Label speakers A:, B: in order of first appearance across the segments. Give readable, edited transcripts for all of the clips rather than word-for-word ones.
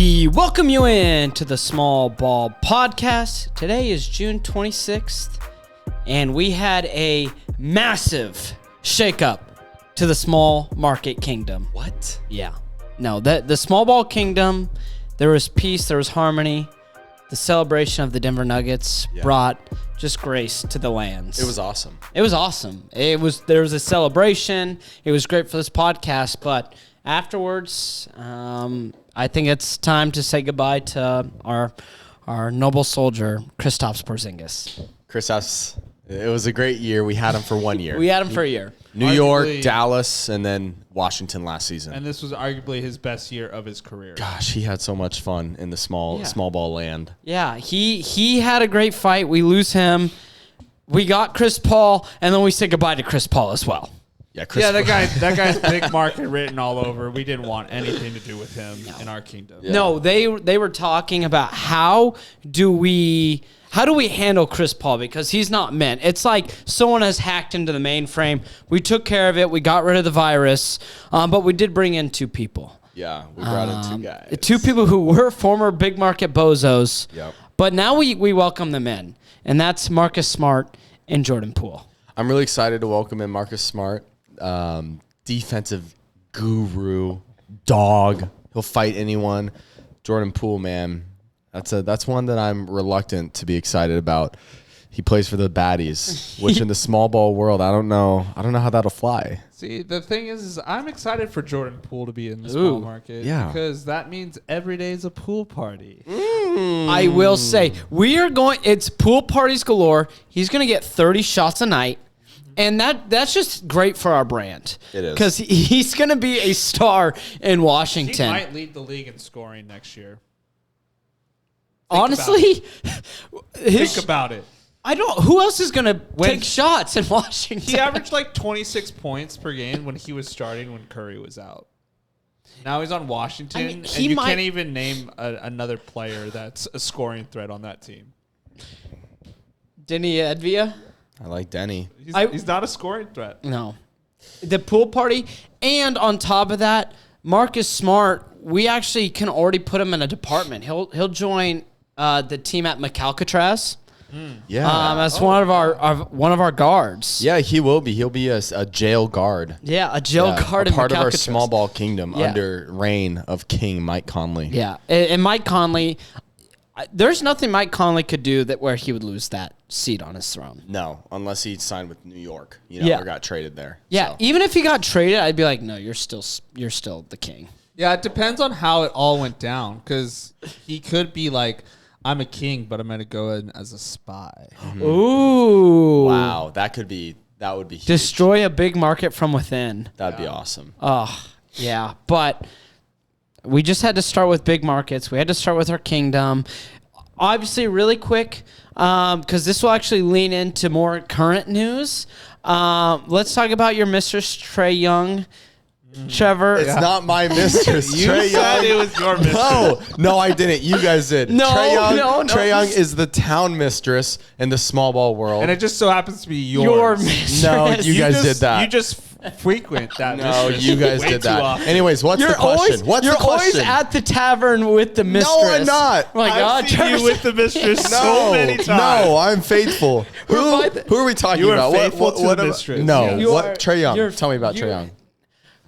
A: We welcome you in to the Small Ball Podcast. Today is June 26th, and we had a massive shakeup to the small market kingdom.
B: What?
A: Yeah. No, the small ball kingdom, there was peace, there was harmony. The celebration of the Denver Nuggets brought just grace to the lands.
B: It was awesome.
A: It was awesome. There was a celebration. It was great for this podcast, but afterwards, I think it's time to say goodbye to our noble soldier, Kristaps Porzingis.
B: Kristaps, it was a great year. We had him for 1 year.
A: We had him for a year.
B: New York, Dallas, and then Washington last season.
C: And this was arguably his best year of his career.
B: Gosh, he had so much fun in the small ball land.
A: Yeah, he had a great fight. We lose him. We got Chris Paul, and then we say goodbye to Chris Paul as well.
B: Yeah, Chris.
C: Yeah, that guy's big market written all over. We didn't want anything to do with him in our kingdom.
B: Yeah.
A: No, they were talking about how do we handle Chris Paul, because he's not meant. It's like someone has hacked into the mainframe. We took care of it. We got rid of the virus, but we did bring in two people.
B: Yeah, we brought in two guys.
A: Two people who were former big market bozos.
B: Yep.
A: But now we welcome them in, and that's Marcus Smart and Jordan Poole.
B: I'm really excited to welcome in Marcus Smart, defensive guru, dog. He'll fight anyone. Jordan Poole, man. That's one that I'm reluctant to be excited about. He plays for the baddies, which in the small ball world, I don't know how that'll fly.
C: See, the thing is I'm excited for Jordan Poole to be in the small market.
B: Yeah.
C: Because that means every day is a pool party.
A: I will say, it's pool parties galore. He's going to get 30 shots a night. And that's just great for our brand.
B: It is.
A: Because he's going to be a star in
C: He
A: Washington.
C: might lead the league in scoring next year.
A: Honestly,
C: Think about it.
A: who else is going to take shots in Washington?
C: He averaged like 26 points per game when he was starting when Curry was out. Now he's on Washington, and you can't even name another player that's a scoring threat on that team.
A: Denny Advia?
B: I like Denny.
C: He's not a scoring threat.
A: No. The pool party, and on top of that, Marcus Smart, we actually can already put him in a department. He'll join the team at McAlcatraz.
B: Yeah.
A: That's one of our guards.
B: Yeah, he will be. He'll be a jail guard.
A: Yeah, a jail guard in
B: part of our
A: McAlcatraz.
B: small ball kingdom
A: Yeah.
B: under reign of King Mike Conley.
A: Yeah, and Mike Conley, there's nothing Mike Conley could do where he would lose that seat on his throne.
B: No, unless he signed with New York, or got traded there.
A: Yeah,
B: So.
A: even if he got traded, I'd be like, no, you're still the king.
C: Yeah, it depends on how it all went down, because he could be like, I'm a king, but I'm going to go in as a spy.
A: Ooh.
B: Wow, that would be huge.
A: Destroy a big market from within.
B: That'd be awesome.
A: Oh, yeah. But we just had to start with big markets. We had to start with our kingdom. Obviously, really quick, because this will actually lean into more current news. Let's talk about your mistress, Trae Young. Trevor.
B: It's not my mistress.
C: You
B: Trae
C: said
B: Young.
C: it was your mistress.
B: No, I didn't. You guys did.
A: No,
B: Trae
A: no.
B: Young is the town mistress in the small ball world.
C: And it just so happens to be yours.
A: Your mistress.
B: No, you guys did that.
C: You just frequent that
B: No,
C: mistress
B: you guys
C: way
B: did
C: too
B: that.
C: often.
B: Anyways, what's the question?
A: You're always at the tavern with the mistress.
B: No, I'm not.
A: Oh my God,
C: I've seen
A: Trevor's-
C: you with the mistress
B: No,
C: so many times.
B: no, I'm faithful.
A: We're by the-
B: Who are we talking
C: You are
B: about?
C: faithful to the mistress.
B: No,
C: Yes.
A: You
B: what?
A: are-
B: Trae Young.
A: you're-
B: Tell me about Trae
A: you're-
B: Young.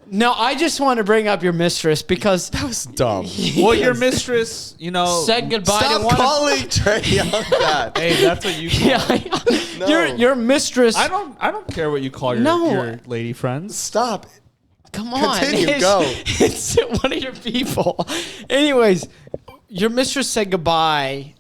A: No, I just want to bring up your mistress because
B: That was dumb.
C: Well, your mistress,
A: said goodbye to
B: Stop
A: one
B: calling Trae Young that.
C: Hey, that's what you call
A: of
B: No.
A: your mistress.
C: I don't care what you call
A: No.
C: your lady friends.
B: Stop.
A: Come on,
B: Continue, go.
A: It's one of your people. Anyways, your mistress said goodbye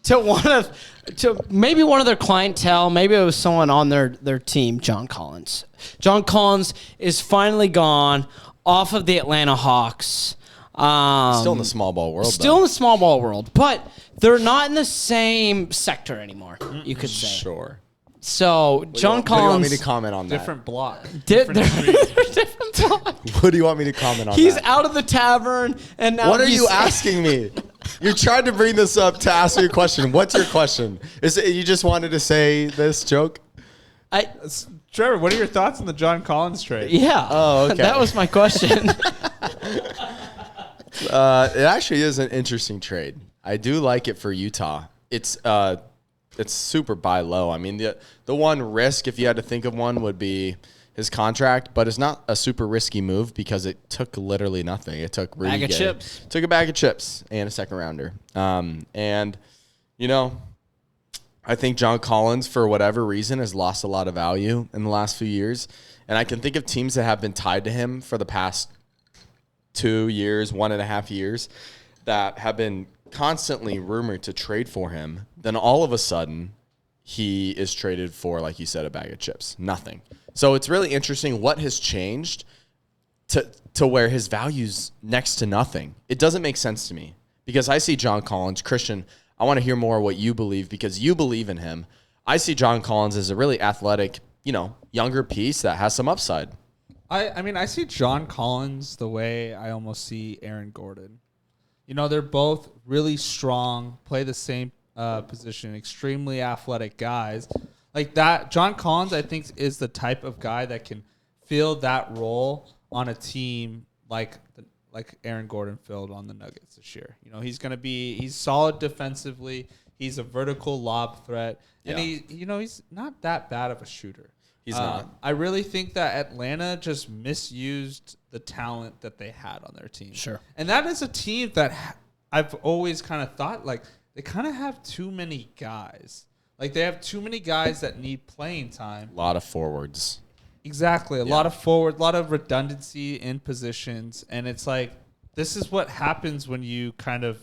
A: to maybe one of their clientele. Maybe it was someone on their team. John Collins. John Collins is finally gone off of the Atlanta Hawks.
B: Still in the small ball world.
A: Still in the small ball world, but they're not in the same sector anymore. You could say.
B: Sure.
A: So John
B: What do you want
A: Collins.
B: me to comment on that?
C: Different block.
A: They're
C: Different street.
A: different block.
B: What do you want me to comment on
A: He's
B: that?
A: out of the tavern, and now
B: What are
A: he's-
B: you asking me? You tried to bring this up to ask me a question. What's your question? Is it you just wanted to say this joke?
C: Trevor, what are your thoughts on the John Collins trade?
A: Yeah.
B: Oh, okay.
A: That was my question.
B: It actually is an interesting trade. I do like it for Utah. It's super buy low. I mean, the one risk, if you had to think of one, would be his contract, but it's not a super risky move because it took literally nothing. It took Rudy Gay.
A: Chips.
B: Took a bag of chips and a second rounder. And you know, I think John Collins, for whatever reason, has lost a lot of value in the last few years. And I can think of teams that have been tied to him for the past 2 years, 1.5 years, that have been constantly rumored to trade for him. Then all of a sudden, he is traded for, like you said, a bag of chips. Nothing. So it's really interesting what has changed to where his value's next to nothing. It doesn't make sense to me because I see John Collins. Christian, I want to hear more what you believe because you believe in him. I see John Collins as a really athletic, younger piece that has some upside.
C: I mean, I see John Collins the way I almost see Aaron Gordon. They're both really strong, play the same position, extremely athletic guys. Like that, John Collins, I think, is the type of guy that can fill that role on a team like Aaron Gordon filled on the Nuggets this year. He's solid defensively. He's a vertical lob threat, and he's not that bad of a shooter.
B: He's not.
C: I really think that Atlanta just misused the talent that they had on their team.
A: Sure.
C: And that is a team that I've always kind of thought, like, they kind of have too many guys. Like, they have too many guys that need playing time.
B: A lot of forwards.
C: Exactly. A lot of forward, a lot of redundancy in positions. And it's like, this is what happens when you kind of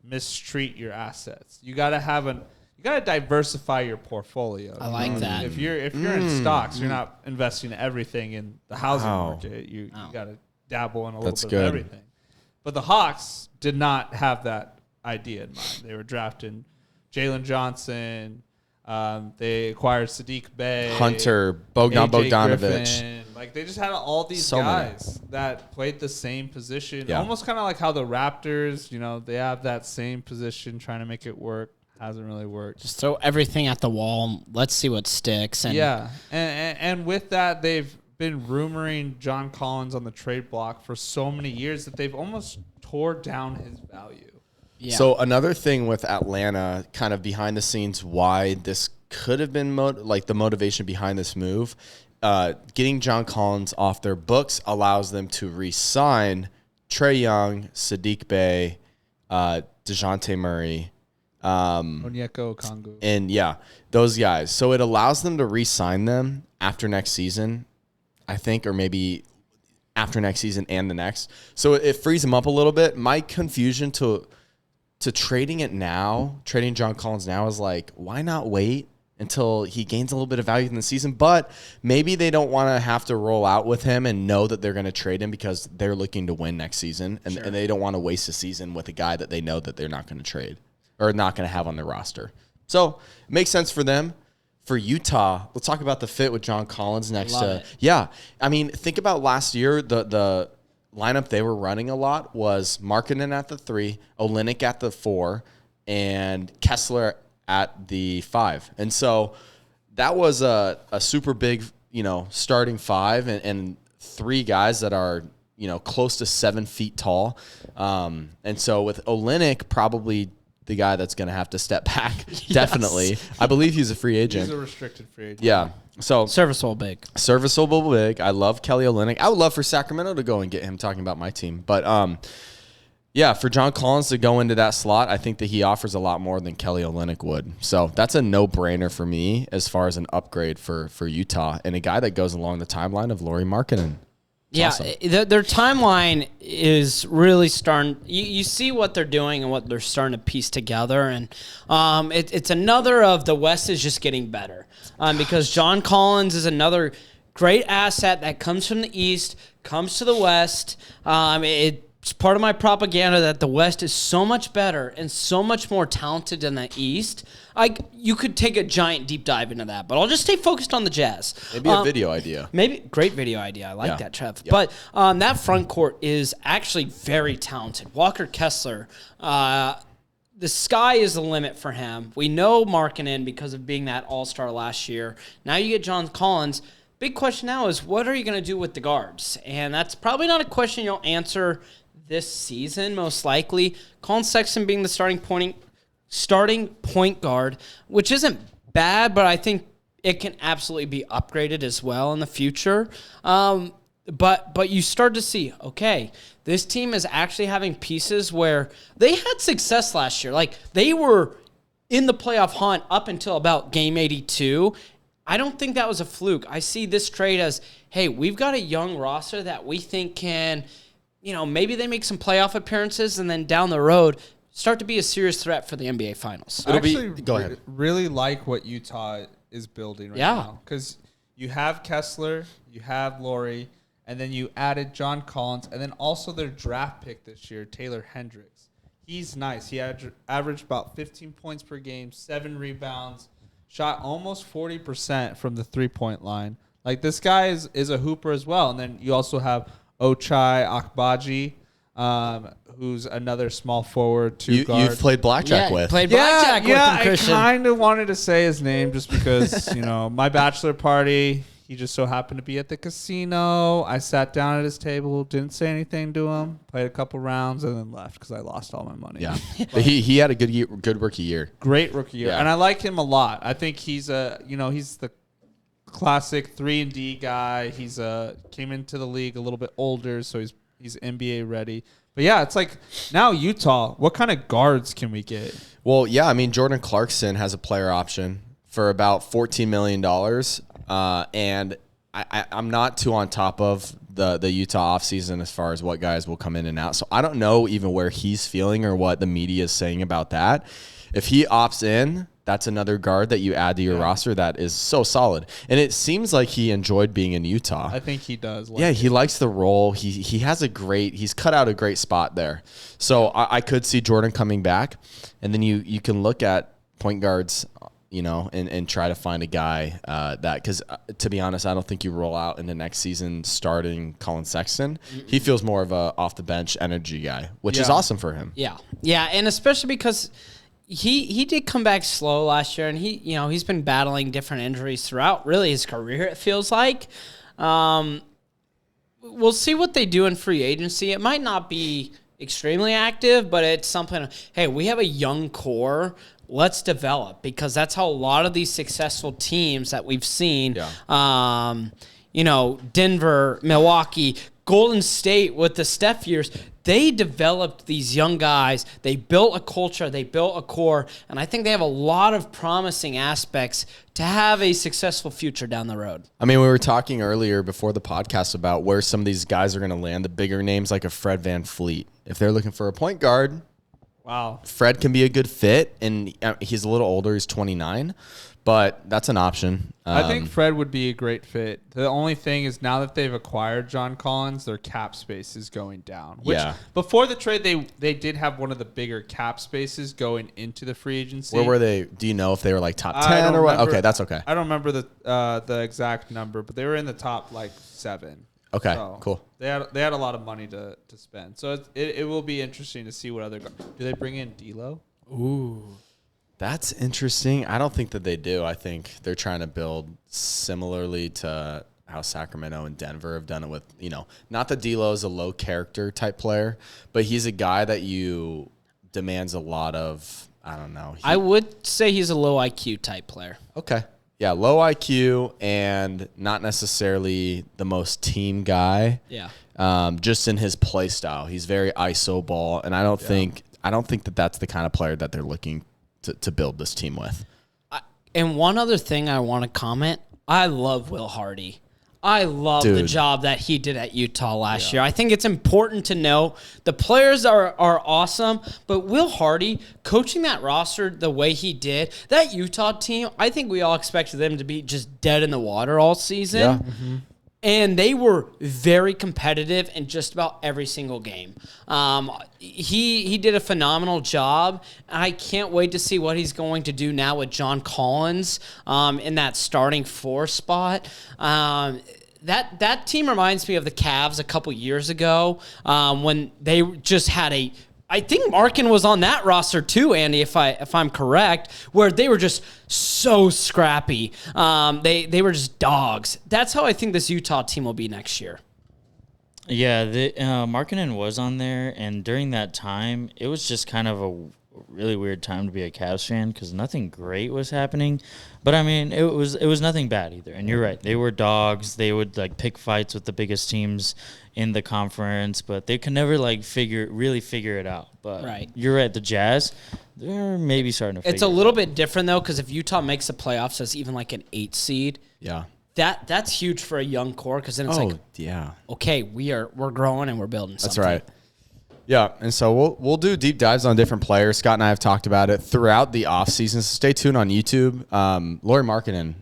C: mistreat your assets. You got to diversify your portfolio.
A: I like that.
C: If you're in stocks, you're not investing everything in the housing market. You got to dabble in a little bit of everything. But the Hawks did not have that idea in mind. They were drafting Jalen Johnson. They acquired Sadiq Bey,
B: Hunter, Bogdanovich.
C: Griffin. Like, they just had all these guys that played the same position, almost kind of like how the Raptors, they have that same position, trying to make it work. Hasn't really worked.
A: Just throw everything at the wall. Let's see what sticks.
C: And with that, they've been rumoring John Collins on the trade block for so many years that they've almost tore down his value.
B: Yeah. So another thing with Atlanta, kind of behind the scenes, why this could have been the motivation behind this move, getting John Collins off their books allows them to re-sign Trae Young, Sadiq Bey, DeJounte Murray,
C: Onyeka Okongwu.
B: And those guys. So it allows them to re-sign them after next season, I think, or maybe after next season and the next. So it frees them up a little bit. My confusion to trading John Collins now is like, why not wait until he gains a little bit of value in the season? But maybe they don't want to have to roll out with him and know that they're going to trade him because they're looking to win next season. And they don't want to waste a season with a guy that they know that they're not going to trade or not going to have on their roster. So it makes sense for them. For Utah, let's talk about the fit with John Collins next to. Yeah. I mean, think about last year, the lineup they were running a lot was Markkanen at the 3, Olynyk at the 4, and Kessler at the 5. And so that was a super big, starting 5 and 3 guys that are, close to 7 feet tall. And so with Olynyk probably the guy that's going to have to step back, definitely. I believe he's a free agent.
C: He's a restricted free agent.
B: Yeah. So
A: serviceable big.
B: I love Kelly Olynyk. I would love for Sacramento to go and get him, talking about my team. But for John Collins to go into that slot, I think that he offers a lot more than Kelly Olynyk would. So that's a no-brainer for me as far as an upgrade for Utah and a guy that goes along the timeline of Lauri Markkanen. Awesome.
A: Their timeline is really starting. You see what they're doing and what they're starting to piece together, and it's another of the West is just getting better because John Collins is another great asset that comes from the East, comes to the West. It's part of my propaganda that the West is so much better and so much more talented than the East. You could take a giant deep dive into that, but I'll just stay focused on the Jazz.
B: Maybe a video idea.
A: Maybe great video idea. I like that, Trev.
B: Yep.
A: But that front court is actually very talented. Walker Kessler, the sky is the limit for him. We know Markkanen because of being that all-star last year. Now you get John Collins. Big question now is, what are you going to do with the guards? And that's probably not a question you'll answer this season, most likely. Colin Sexton being the starting point guard, which isn't bad, but I think it can absolutely be upgraded as well in the future. But you start to see, okay, this team is actually having pieces where they had success last year. Like, they were in the playoff hunt up until about game 82. I don't think that was a fluke. I see this trade as, hey, we've got a young roster that we think can, maybe they make some playoff appearances and then down the road start to be a serious threat for the NBA Finals.
B: Go ahead.
C: Really like what Utah is building right now. Because you have Kessler, you have Laurie, and then you added John Collins, and then also their draft pick this year, Taylor Hendricks. He's nice. He averaged about 15 points per game, 7 rebounds, shot almost 40% from the three-point line. Like, this guy is a hooper as well. And then you also have Ochai Akbaji, who's another small forward, guard.
B: You've played blackjack with.
A: Played blackjack with him, Christian.
C: I kind of wanted to say his name just because, my bachelor party, he just so happened to be at the casino. I sat down at his table, didn't say anything to him, played a couple rounds, and then left because I lost all my money.
B: Yeah, but he had a good rookie year.
C: Great rookie year,
B: Yeah.
C: and I like him a lot. I think he's he's the classic 3-and-D guy. He's came into the league a little bit older, so he's NBA ready. But yeah, it's like now Utah. What kind of guards can we get?
B: Well, yeah, I mean Jordan Clarkson has a player option for about $14 million. And I'm not too on top of the Utah offseason as far as what guys will come in and out. So I don't know even where he's feeling or what the media is saying about that. If he opts in, that's another guard that you add to your roster that is so solid. And it seems like he enjoyed being in Utah.
C: I think he does.
B: He likes the role. He has he's cut out a great spot there. So I could see Jordan coming back. And then you can look at point guards, and try to find a guy because to be honest, I don't think you roll out in the next season starting Colin Sexton. He feels more of a off the bench energy guy, which is awesome for him.
A: Yeah, and especially because he did come back slow last year, and he's been battling different injuries throughout really his career. It feels like. We'll see what they do in free agency. It might not be extremely active, but it's something. Hey, we have a young core. Let's develop, because that's how a lot of these successful teams that we've seen, Denver, Milwaukee, Golden State with the Steph years, they developed these young guys. They built a culture. They built a core. And I think they have a lot of promising aspects to have a successful future down the road.
B: I mean, we were talking earlier before the podcast about where some of these guys are going to land, the bigger names like a Fred VanVleet. If they're looking for a point guard,
C: wow,
B: Fred can be a good fit, and he's a little older. He's 29, but that's an option.
C: I think Fred would be a great fit. The only thing is now that they've acquired John Collins, their cap space is going down. Which before the trade, they did have one of the bigger cap spaces going into the free agency.
B: Where were they? Do you know if they were like top 10 or what? Okay, that's okay.
C: I don't remember the exact number, but they were in the top 7.
B: Okay,
C: so
B: cool.
C: They had a lot of money to spend, so it will be interesting to see what other. Do they bring in D'Lo?
A: Ooh,
B: that's interesting. I don't think that they do. I think they're trying to build similarly to how Sacramento and Denver have done it with not that D'Lo is a low character type player, but he's a guy that you demands a lot of. I don't know.
A: I would say he's a low IQ type player.
B: Okay. Yeah, low IQ and not necessarily the most team guy.
A: Yeah.
B: Just in his play style, he's very iso ball, and I don't think that that's the kind of player that they're looking to build this team with.
A: And one other thing I want to comment: I love Will Hardy. I love the job that he did at Utah last year. I think it's important to know the players are awesome, but Will Hardy coaching that roster the way he did, that Utah team, I think we all expected them to be just dead in the water all season.
B: Yeah.
A: Mm-hmm. And they were very competitive in just about every single game. He did a phenomenal job. I can't wait to see what he's going to do now with John Collins in that starting 4 spot. That team reminds me of the Cavs a couple years ago when they just had I think Markin was on that roster too, Andy, if I'm correct, where they were just so scrappy. They were just dogs. That's how I think this Utah team will be next year.
D: Yeah, the Markkanen was on there, and during that time, it was just kind of a really weird time to be a Cavs fan because nothing great was happening. But I mean, it was nothing bad either. And you're right, they were dogs. They would like pick fights with the biggest teams in the conference, but they could never like really figure it out. But
A: Right.
D: you're right, the Jazz, they're maybe starting to.
A: It's a little bit different though, because if Utah makes the playoffs as even like an 8 seed,
B: Yeah.
A: that's huge for a young core. Because then it's like,
B: yeah.
A: okay, we're growing and we're building something.
B: That's right. Yeah, and so we'll do deep dives on different players. Scott and I have talked about it throughout the offseason, so stay tuned on YouTube. Lauri Markkanen,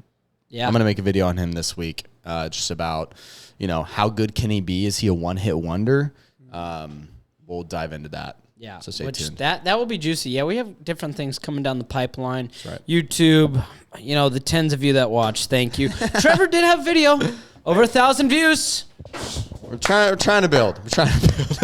A: Yeah,
B: I'm going to make a video on him this week just about, how good can he be? Is he a one-hit wonder? We'll dive into that.
A: Yeah,
B: So stay
A: which
B: tuned.
A: that will be juicy. Yeah, we have different things coming down the pipeline.
B: right.
A: YouTube, the tens of you that watch, thank you. Trevor did have video, over 1,000 views.
B: We're trying to build. We're trying to build.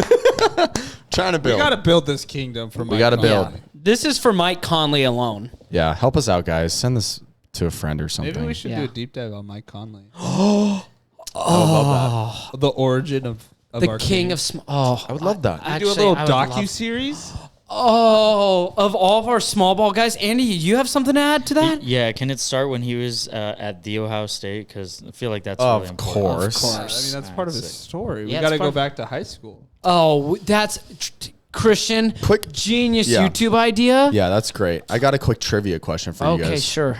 B: Trying to
C: We
B: build.
C: got to build this kingdom for Mike
B: gotta
C: Conley.
B: build.
A: Yeah. This is for Mike Conley alone.
B: Yeah, help us out, guys. Send this to a friend or something.
C: Maybe we should
A: Yeah.
C: do a deep dive on Mike Conley.
B: I would love that.
C: The origin of
A: The
C: our
A: king of oh,
B: I would love that.
C: Do a little docu-series?
A: Of all of our small ball guys, Andy, you have something to add to that?
D: Yeah, can it start when he was at the Ohio State? Because I feel like that's
B: Of
D: really important.
B: course.
A: Of
C: I
A: course.
C: mean, that's part of his
D: Sick.
C: story. We
A: Yeah,
C: got to
A: it's
C: go
A: part-
C: back to high school.
A: Oh, that's Christian.
B: Quick-
A: genius
B: Yeah.
A: YouTube idea.
B: Yeah, that's great. I got a quick trivia question for you
A: Okay,
B: guys.
A: sure.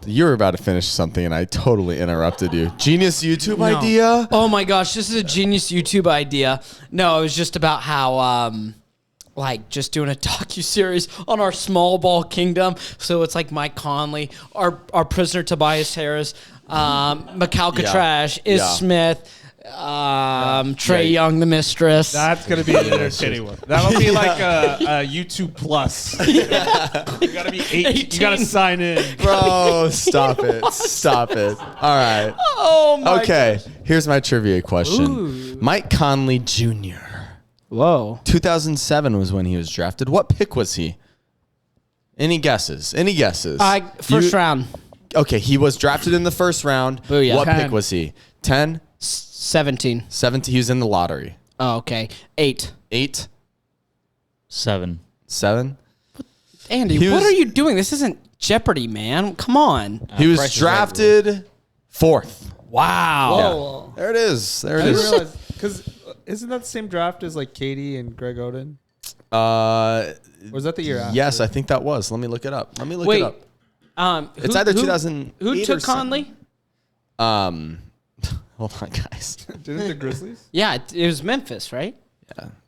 B: You were about to finish something, and I totally interrupted you. Genius YouTube
A: No.
B: idea?
A: Oh my gosh, this is a genius YouTube idea. No, it was just about how just doing a docu-series on our small ball kingdom. So it's like Mike Conley, our prisoner Tobias Harris, Mikal Catrash, Is
B: Yeah.
A: Smith, Trey Young, the mistress.
C: That's going to be an entertaining one. That'll be like a YouTube Plus. You got to be 8. You got to
A: 18.
C: sign in.
B: Bro, stop it. Stop it. All right.
A: Oh my
B: Okay, here's my trivia question.
A: Ooh.
B: Mike Conley Jr.
A: Whoa.
B: 2007 was when he was drafted. What pick was he? Any guesses? Any guesses?
A: First round.
B: Okay, he was drafted in the first round.
A: Booyah.
B: What
C: 10.
B: pick was he? 10?
A: 17.
B: 17? He was in the lottery.
A: Oh, okay. 8.
B: 8?
D: 7.
B: 7?
A: Andy,
B: He
A: what
B: was-
A: are you doing? This isn't Jeopardy, man. Come on.
B: He was
D: Price is Right
B: drafted 4th.
A: Wow.
C: Whoa.
B: There it is. There
C: I
B: it
C: didn't
B: is.
C: realize. Because isn't that the same draft as like Katie and Greg Oden?
B: Uh,
C: Or was that the year after?
B: yes, I think that was. Let me look it up. Let me look
A: Wait.
B: it up. It's
A: who-
B: either
A: who-
B: 2008
A: Who
B: or
A: took
B: something.
A: Conley?
B: Hold on, guys.
C: Didn't the Grizzlies?
A: Yeah, it was Memphis, right?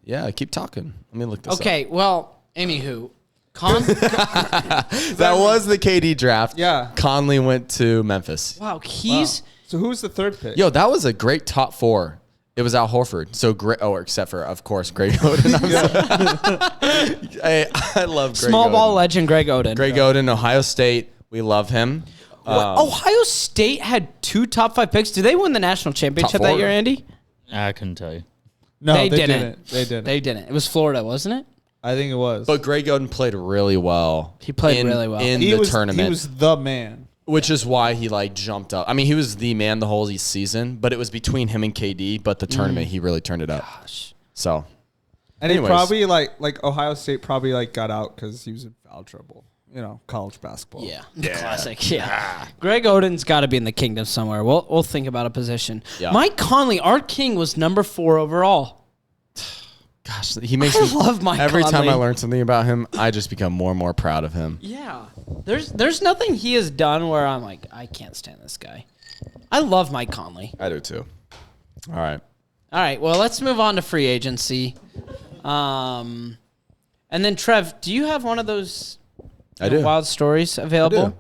B: Yeah, keep talking. Let me look this up.
A: Okay, well, anywho.
B: That was the KD draft.
C: Yeah.
B: Conley went to Memphis.
A: Wow, he's
C: So who's the third pick?
B: Yo, that was a great top 4. It was Al Horford. So great. Oh, except for, of course, Greg Oden. I love Greg
A: small
B: Oden.
A: ball legend Greg Oden.
B: Greg Oden, Ohio State. We love him.
A: Ohio State had 2 top 5 picks. Did they win the national championship that
B: 4.
A: year, Andy?
D: I couldn't tell you.
C: No,
A: They
C: they
A: didn't.
C: didn't. They didn't.
A: They didn't. It was Florida, wasn't it?
C: I think it was.
B: But Greg Oden played really well.
A: He played really well.
B: in
C: he
B: the
C: was,
B: tournament.
C: He was the man.
B: Which is why he jumped up. I mean, he was the man the whole season, but it was between him and KD. But the tournament, he really turned it up.
A: Gosh.
B: So,
C: And
B: Anyways.
C: he probably like Ohio State probably got out because he was in foul trouble. College basketball.
A: Yeah. Classic. Yeah. Greg Oden's got to be in the kingdom somewhere. We'll think about a position.
B: Yeah.
A: Mike Conley, our king, was number 4 overall.
B: gosh, he makes
A: I
B: me
A: love Mike
B: every time I
A: Conley.
B: learn something about him, I just become more and more proud of him.
A: Yeah. There's nothing he has done where I'm like, I can't stand this guy. I love Mike Conley.
B: I do too. All right.
A: All right, well, let's move on to free agency. And then, Trev, do you have one of those
B: I do.
A: wild stories
B: I
A: available?
B: do.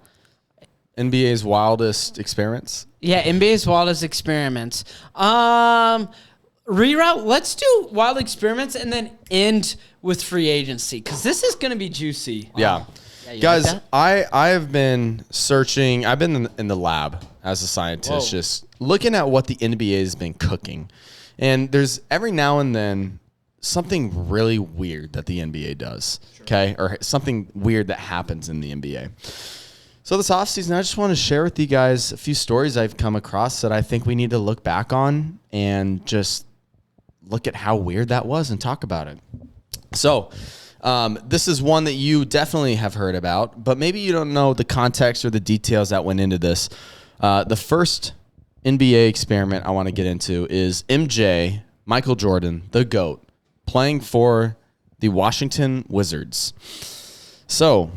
B: NBA's wildest experiments.
A: Yeah, NBA's wildest experiments. Reroute, let's do wild experiments and then end with free agency because this is going to be juicy.
B: Yeah.
A: you
B: Guys,
A: like that?
B: I have been searching. I've been in the lab as a scientist,
A: Whoa.
B: just looking at what the NBA has been cooking. And there's every now and then something really weird that the NBA does, okay? Or something weird that happens in the NBA. So this offseason, I just want to share with you guys a few stories I've come across that I think we need to look back on and just look at how weird that was and talk about it. So this is one that you definitely have heard about, but maybe you don't know the context or the details that went into this. The first NBA experiment I want to get into is MJ, Michael Jordan, the GOAT, playing for the Washington Wizards. So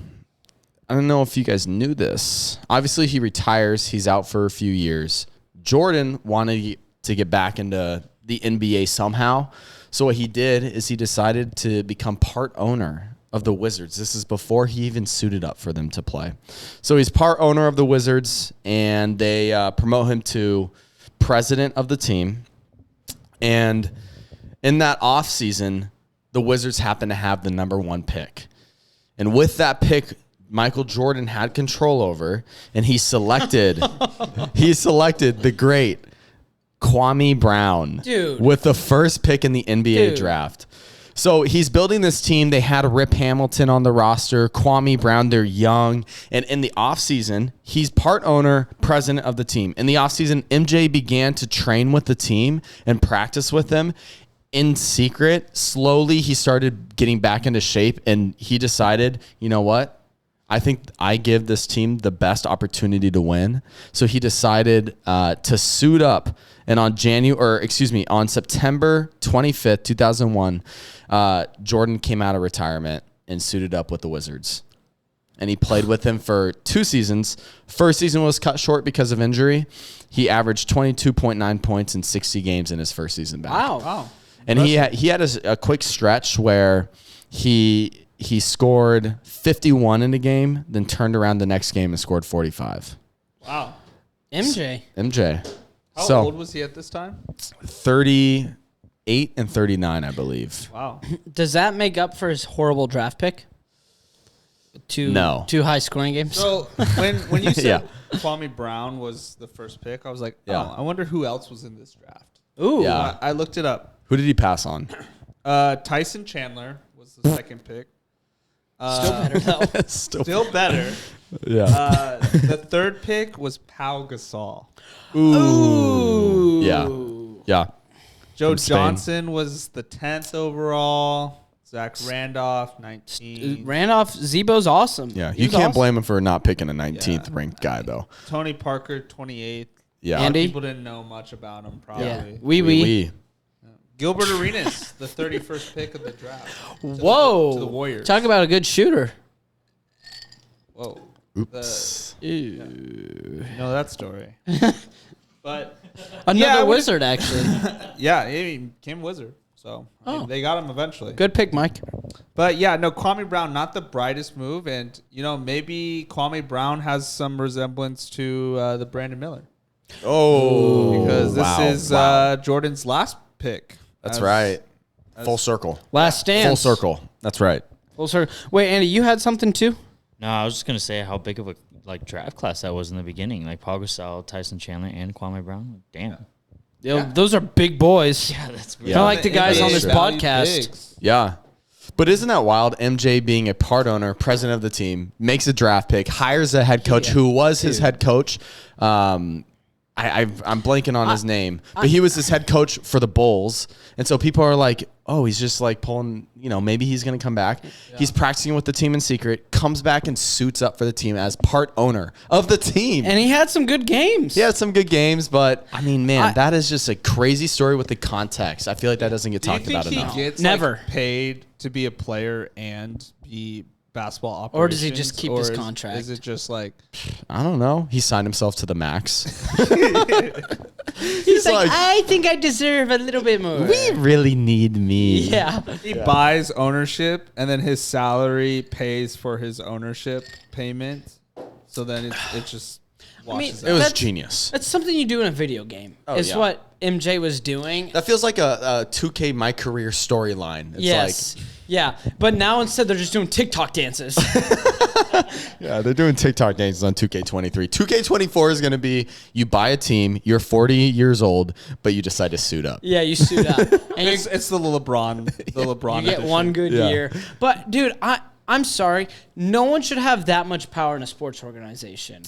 B: I don't know if you guys knew this. Obviously, he retires. He's out for a few years. Jordan wanted to get back into the NBA somehow. So what he did is he decided to become part owner of the Wizards. This is before he even suited up for them to play. So he's part owner of the Wizards, and they promote him to president of the team. And in that offseason, the Wizards happen to have the number 1 pick. And with that pick, Michael Jordan had control over, and he selected the great Kwame Brown,
A: Dude,
B: with the first pick in the NBA draft. So he's building this team. They had Rip Hamilton on the roster, Kwame Brown, they're young. And in the offseason, he's part owner, president of the team. In the offseason, MJ began to train with the team and practice with them in secret. Slowly, he started getting back into shape, and he decided, you know what? I think I give this team the best opportunity to win. So he decided to suit up. And on September 25th, 2001, Jordan came out of retirement and suited up with the Wizards. And he played with them for 2 seasons. First season was cut short because of injury. He averaged 22.9 points in 60 games in his first season back.
A: Wow.
B: And he had a quick stretch where he scored 51 in a game, then turned around the next game and scored 45.
C: Wow.
A: MJ.
C: How old was he at this time?
B: 38 and 39, I believe.
C: Wow.
A: Does that make up for his horrible draft pick?
B: No.
A: 2 high scoring games?
C: So when you said
B: Yeah.
C: Kwame Brown was the first pick, I was like,
B: Yeah.
C: I wonder who else was in this draft.
A: Ooh.
B: Yeah.
C: I looked it up.
B: Who did he pass on?
C: Tyson Chandler was the second pick.
A: Still better, though.
C: Still better.
B: Yeah.
C: The third pick was Pau Gasol.
A: Ooh.
B: Yeah. Yeah.
C: Joe
B: From Spain.
C: Johnson was the 10th overall. Zach Randolph, 19.
A: Randolph, Zebo's awesome.
B: Yeah.
A: He
B: You
A: was
B: can't
A: awesome.
B: blame him for not picking a 19th ranked guy, though.
C: Tony Parker, 28th.
B: Yeah.
A: Andy?
C: People didn't know much about him, probably.
A: Yeah. We.
C: Gilbert Arenas, the 31st pick of the draft.
A: Whoa.
C: To the Warriors.
A: Talk about a good shooter.
C: Whoa.
B: Oops.
C: You know that story. But
A: Another
C: Yeah, I would've-
A: wizard, actually.
C: yeah, he became Wizard. So I mean,
A: Oh.
C: they got him eventually.
A: Good pick, Mike.
C: But yeah, no, Kwame Brown, not the brightest move. And, maybe Kwame Brown has some resemblance to the Brandon Miller.
B: Oh.
C: Because this
B: wow,
C: is
B: wow.
C: Jordan's last pick.
B: That's right. Full circle.
A: Last stand.
B: Full circle. That's right.
A: Full circle. Wait, Andy, you had something too?
D: No, I was just gonna say how big of a draft class that was in the beginning. Like Paul Gasol, Tyson Chandler, and Kwame Brown. Damn.
A: Yo, those are big boys.
D: Yeah, that's
A: Kind of like the guys on this
C: NBA value
A: podcast.
C: picks.
B: Yeah. But isn't that wild? MJ being a part owner, president of the team, makes a draft pick, hires a head coach who was his head coach. I'm blanking on his name, but he was his head coach for the Bulls. And so people are like, oh, he's just like pulling, maybe he's going to come back. Yeah. He's practicing with the team in secret, comes back and suits up for the team as part owner of the team.
A: And he had some good games.
B: He had some good games, but I mean, man, that is just a crazy story with the context. I feel like that doesn't get talked about
C: Do you think
B: enough.
C: he gets
A: Never.
C: paid to be a player and be basketball operations?
A: Or does he just keep his
C: is-
A: contract?
C: Is it just like
B: I don't know. He signed himself to the max.
A: He's like, I think I deserve a little bit more.
B: we really need me.
A: Yeah.
C: he buys ownership and then his salary pays for his ownership payment? So then it just washes
B: It was
A: That's-
B: genius.
A: That's something you do in a video game. It's
B: yeah.
A: what MJ was doing.
B: That feels like a 2K My Career storyline. It's
A: Yes. Yeah. But now instead they're just doing TikTok dances.
B: yeah, they're doing TikTok dances on 2K23. 2K24 is going to be you buy a team, you're 40 years old, but you decide to suit up.
A: Yeah, you suit up. And
C: it's the LeBron
A: you get
C: edition.
A: one good
B: Yeah.
A: year. But dude, I'm sorry. No one should have that much power in a sports organization.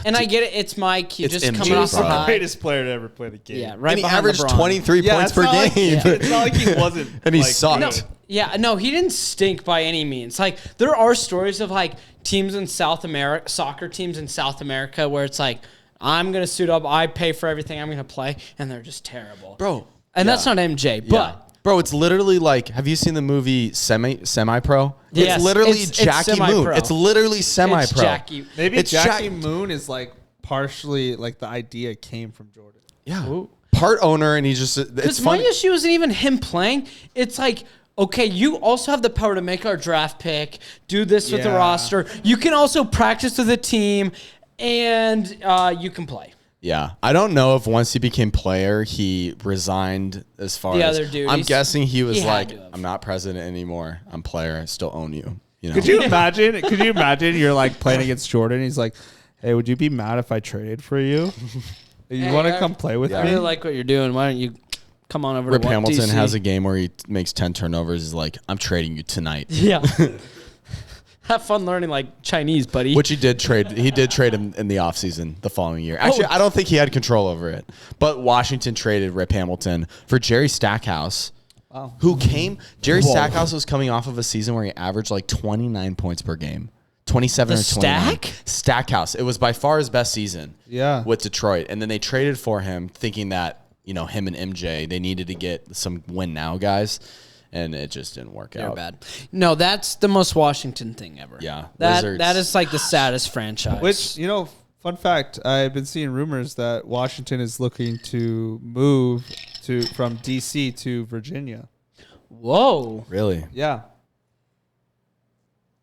A: And I get it. It's Mike. He's
B: It's
A: just
B: MJ,
A: coming off the
B: bro.
A: high.
C: Greatest player to ever play the game.
A: Yeah, right
B: And he
A: behind
B: averaged
A: LeBron.
B: 23 points per game.
C: It's not like he wasn't.
B: And he
C: like,
B: sucked.
A: No,
C: good.
A: yeah, no, he didn't stink by any means. Like there are stories of like teams in South America, soccer teams in South America, where it's like, I'm gonna suit up, I pay for everything, I'm gonna play, and they're just terrible,
B: Bro.
A: And that's not MJ, but.
B: Bro, it's literally like, have you seen the movie Semi-Pro?
A: Yes,
B: it's literally
A: it's
B: Jackie Moon.
A: semi-pro.
B: It's literally Semi-Pro.
A: It's Jackie.
C: Maybe
B: It's
C: Jackie Moon is like partially like the idea came from Jordan.
B: Yeah. Part owner, and he just, it's
A: Because my
B: funny.
A: issue isn't even him playing. It's like, okay, you also have the power to make our draft pick, do this with the
C: Yeah.
A: roster. You can also practice with the team, and you can play.
B: Yeah. I don't know if once he became player, he resigned as far
A: The
B: as.
A: other duties.
B: I'm guessing he was
A: He had
B: like,
A: to have.
B: I'm not president anymore. I'm player. I still own you. You know?
C: Could you imagine? Could you imagine you're like playing against Jordan? He's like, "Hey, would you be mad if I traded for you? You
A: Hey,
C: want to
A: I-
C: come play with
A: I
C: me?"
A: really like what you're doing. Why don't you come on over
B: Rip
A: to
B: Hamilton
A: DC?
B: has a game where he makes 10 turnovers. He's like, I'm trading you tonight.
A: Yeah. Have fun learning like Chinese, buddy.
B: Which he did trade. He did trade him in the offseason the following year. Actually, I don't think he had control over it. But Washington traded Rip Hamilton for Jerry Stackhouse, who came. Jerry Stackhouse was coming off of a season where he averaged like 29 points per game. 27
A: The
B: or 29.
A: Stack?
B: Stackhouse. It was by far his best season.
C: Yeah.
B: With Detroit. And then they traded for him thinking that, you know, him and MJ, they needed to get some win now guys. And it just didn't work
A: They're
B: out.
A: bad. No, that's the most Washington thing ever.
B: Yeah,
A: That
B: Wizards.
A: that is like the saddest franchise.
C: Which, you know, fun fact, I've been seeing rumors that Washington is looking to move from DC to Virginia.
A: whoa.
B: Really?
C: Yeah.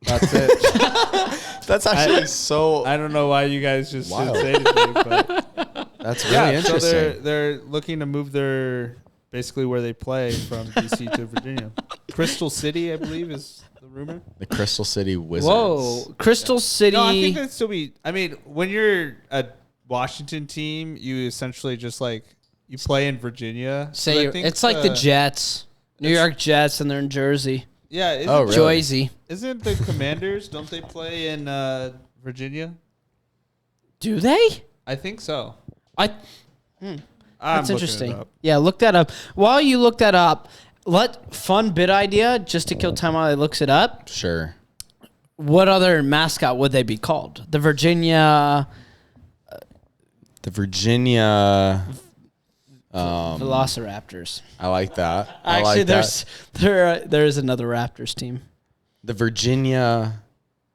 C: That's it.
B: That's actually so.
C: I don't know why you guys just
B: Wild.
C: didn't say anything, but
B: That's really
C: yeah,
B: interesting.
C: so they're looking to move their basically where they play from DC to Virginia. Crystal City, I believe, is the rumor.
B: The Crystal City Wizards.
A: Whoa. Crystal City.
C: No, I think that'd still be. I mean, when you're a Washington team, you essentially just like you play in Virginia.
A: Say
C: But I
A: you're-
C: think
A: it's like the Jets. New York Jets, and they're in Jersey.
C: Yeah. Isn't,
B: Oh, really?
A: Jersey.
C: Isn't the Commanders? Don't they play in Virginia?
A: Do they?
C: I think so.
A: I.
C: I'm
A: That's
C: looking it
A: interesting.
C: up.
A: Yeah, look that up. While you look that up, fun bit idea just to kill time while he looks it up.
B: Sure.
A: What other mascot would they be called? The Virginia
B: The Virginia.
A: Velociraptors.
B: I like that. I
A: Actually,
B: like
A: there's
B: that.
A: there is another Raptors team.
B: The Virginia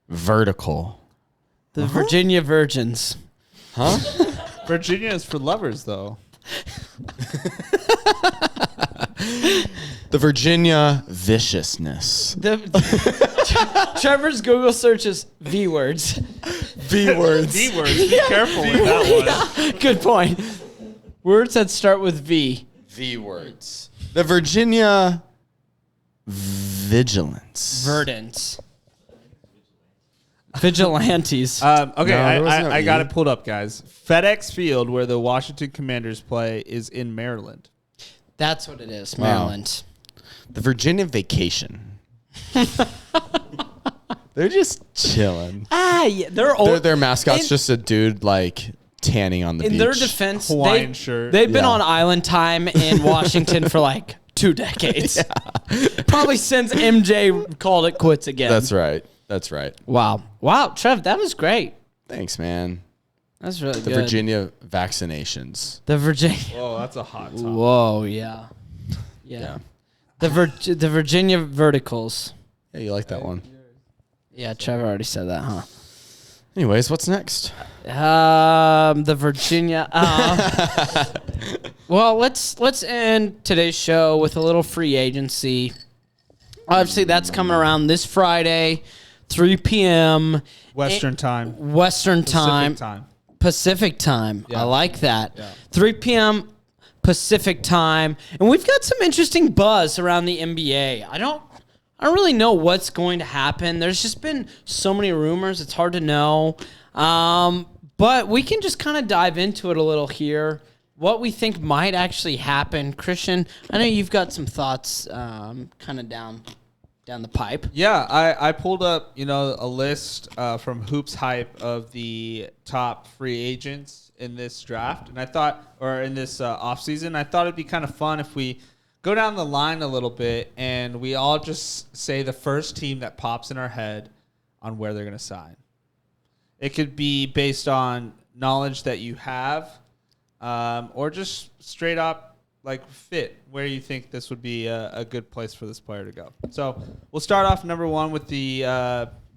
B: Vertical.
A: The Virginia Virgins.
B: Huh?
C: Virginia is for lovers, though.
B: The Virginia Viciousness.
A: Trevor's Google search is V words.
B: V words.
C: D words. Be careful with that one.
A: Good point. Words that start with V.
B: V words. The Virginia Vigilance.
A: Verdants. Vigilantes.
C: Okay,
B: No, there was no
C: I got
B: E.
C: it pulled up, guys. FedEx Field, where the Washington Commanders play, is in Maryland.
A: That's what it is,
B: Wow.
A: Maryland.
B: The Virginia Vacation. They're just chilling.
A: Yeah, they're old.
B: Their mascot's
A: in-
B: just a dude like tanning on the
A: in
B: beach.
A: their defense,
C: Hawaiian shirt.
A: they've been
B: Yeah.
A: on island time in Washington for like 2 decades. Probably since MJ called it quits again.
B: That's right. That's right.
A: Wow. Wow, Trev, that was great.
B: Thanks, man.
A: That's really
B: The
A: good.
B: Virginia vaccinations.
A: The Virginia.
C: Oh, that's a hot topic.
A: Whoa, yeah.
B: Yeah.
A: The Virginia Verticals.
B: Yeah, you like that one.
A: Yeah, Trevor already said that, huh?
B: Anyways, what's next?
A: The Virginia. Well, let's end today's show with a little free agency. Obviously, that's coming around this Friday, 3 p.m.
C: Western time.
A: Western
C: Pacific
A: time.
C: time.
A: Pacific time.
C: Yeah.
A: I like that.
C: Yeah.
A: 3 p.m. Pacific time. And we've got some interesting buzz around the NBA. I don't really know what's going to happen. There's just been so many rumors. It's hard to know. But we can just kind of dive into it a little here. What we think might actually happen. Christian, I know you've got some thoughts kind of down. down the pipe.
C: Yeah, I pulled up, a list from Hoops Hype of the top free agents in this draft, and I thought, or in this offseason, I thought it'd be kind of fun if we go down the line a little bit and we all just say the first team that pops in our head on where they're going to sign. It could be based on knowledge that you have, or just straight up like fit where you think this would be a good place for this player to go. So we'll start off number one with the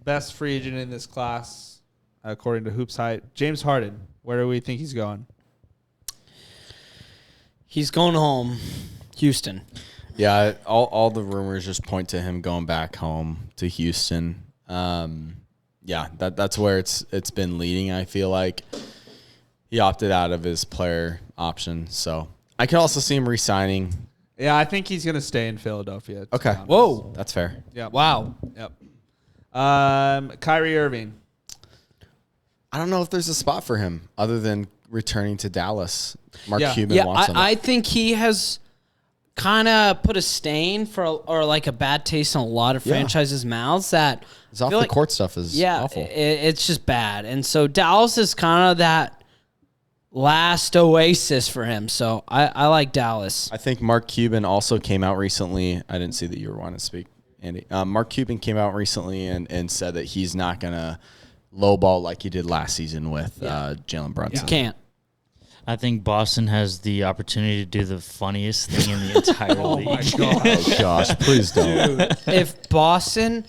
C: best free agent in this class, according to Hoops Hype, James Harden. Where do we think he's going?
A: He's going home, Houston.
B: Yeah, all the rumors just point to him going back home to Houston. Yeah, that's where it's been leading. I feel like he opted out of his player option, so I could also see him re-signing.
C: Yeah, I think he's going to stay in Philadelphia.
B: Okay,
A: Whoa.
B: that's fair.
C: Yeah.
A: Wow.
C: Yep. Kyrie Irving.
B: I don't know if there's a spot for him other than returning to Dallas. Mark
C: Yeah.
B: Cuban
A: Yeah,
B: wants him.
A: I think he has kind of put a stain or like a bad taste in a lot of
B: Yeah.
A: franchises' mouths that
B: His off
A: feel
B: the
A: like-
B: court stuff is awful.
A: It's just bad. And so Dallas is kind of that last oasis for him. So I like Dallas.
B: I think Mark Cuban also came out recently. I didn't see that you were wanting to speak, Andy. Mark Cuban came out recently and said that he's not going to lowball like he did last season with Jalen Brunson.
A: Can't.
D: I think Boston has the opportunity to do the funniest thing in the entire league.
B: Oh, gosh, please don't.
A: If Boston